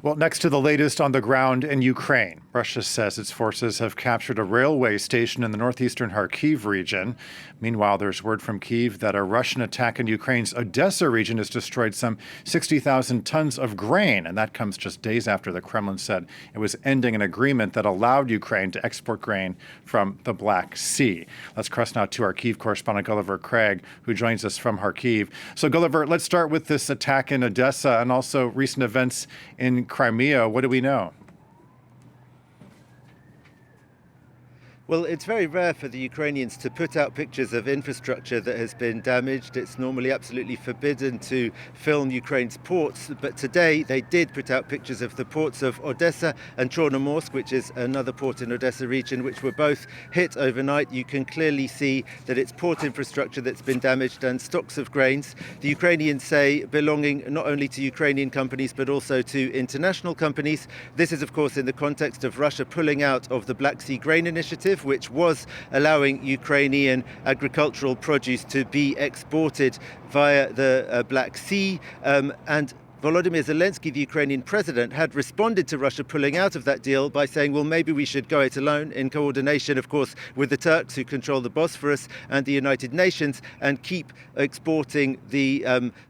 Well, next to the latest on the ground in Ukraine, Russia says its forces have captured a railway station in the northeastern Kharkiv region. Meanwhile, there's word from Kyiv that a Russian attack in Ukraine's Odessa region has destroyed some 60,000 tons of grain, and that comes just days after the Kremlin said it was ending an agreement that allowed Ukraine to export grain from the Black Sea. Let's cross now to our Kyiv correspondent Gulliver Cragg, who joins us from Kharkiv. So, Gulliver, let's start with this attack in Odessa and also recent events in Crimea. What do we know? Well, it's very rare for the Ukrainians to put out pictures of infrastructure that has been damaged. It's normally absolutely forbidden to film Ukraine's ports, but today they did put out pictures of the ports of Odessa and Chornomorsk, which is another port in Odessa region, which were both hit overnight. You can clearly see that it's port infrastructure that's been damaged and stocks of grains. The Ukrainians say belonging not only to Ukrainian companies, but also to international companies. This is, of course, in the context of Russia pulling out of the Black Sea Grain Initiative, which was allowing Ukrainian agricultural produce to be exported via the Black Sea. And Volodymyr Zelensky, the Ukrainian president, had responded to Russia pulling out of that deal by saying, well, maybe we should go it alone in coordination, of course, with the Turks who control the Bosphorus and the United Nations, and keep exporting the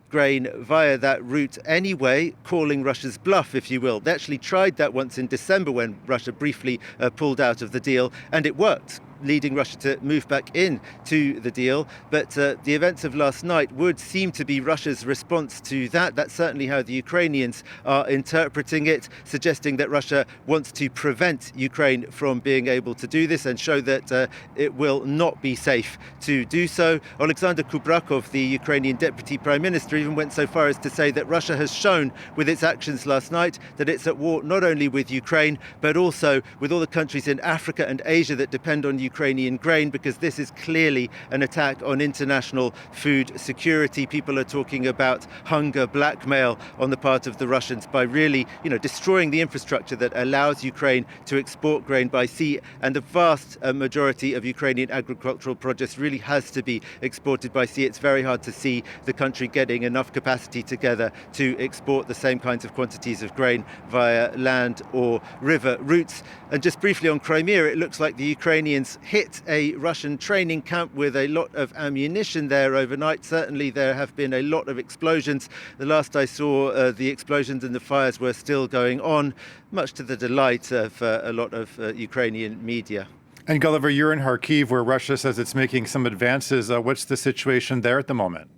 grain via that route anyway, calling Russia's bluff, if you will. They actually tried that once in December when Russia briefly pulled out of the deal, and it worked, leading Russia to move back in to the deal. But the events of last night would seem to be Russia's response to that. That's certainly how the Ukrainians are interpreting it, suggesting that Russia wants to prevent Ukraine from being able to do this and show that it will not be safe to do so. Alexander Kubrakov, the Ukrainian deputy prime minister, even went so far as to say that Russia has shown with its actions last night that it's at war not only with Ukraine, but also with all the countries in Africa and Asia that depend on Ukrainian grain, because this is clearly an attack on international food security. People are talking about hunger blackmail on the part of the Russians by really, destroying the infrastructure that allows Ukraine to export grain by sea. And the vast majority of Ukrainian agricultural produce really has to be exported by sea. It's very hard to see the country getting enough capacity together to export the same kinds of quantities of grain via land or river routes. And just briefly on Crimea, it looks like the Ukrainians hit a Russian training camp with a lot of ammunition there overnight. Certainly there have been a lot of explosions. The last I saw, the explosions and the fires were still going on, much to the delight of a lot of Ukrainian media. And Gulliver, you're in Kharkiv, where Russia says it's making some advances. What's the situation there at the moment?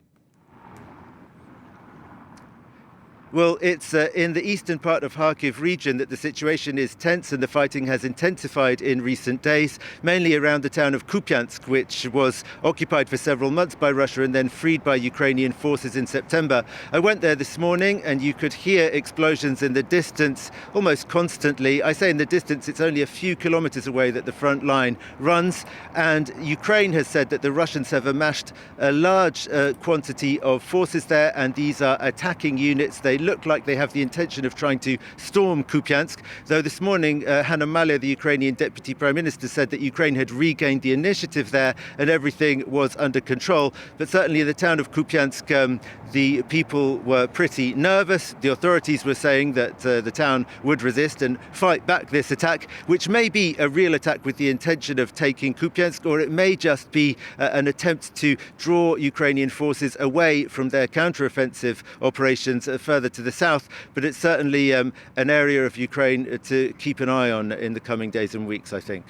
Well, it's in the eastern part of Kharkiv region that the situation is tense and the fighting has intensified in recent days, mainly around the town of Kupiansk, which was occupied for several months by Russia and then freed by Ukrainian forces in September. I went there this morning and you could hear explosions in the distance almost constantly. I say in the distance, it's only a few kilometers away that the front line runs. And Ukraine has said that the Russians have amassed a large quantity of forces there, and these are attacking units. They look like they have the intention of trying to storm Kupiansk, though this morning Hanna Maliar, the Ukrainian deputy prime minister, said that Ukraine had regained the initiative there and everything was under control. But certainly in the town of Kupiansk, the people were pretty nervous. The authorities were saying that the town would resist and fight back this attack, which may be a real attack with the intention of taking Kupiansk, or it may just be an attempt to draw Ukrainian forces away from their counteroffensive operations further to the south. But it's certainly an area of Ukraine to keep an eye on in the coming days and weeks, I think.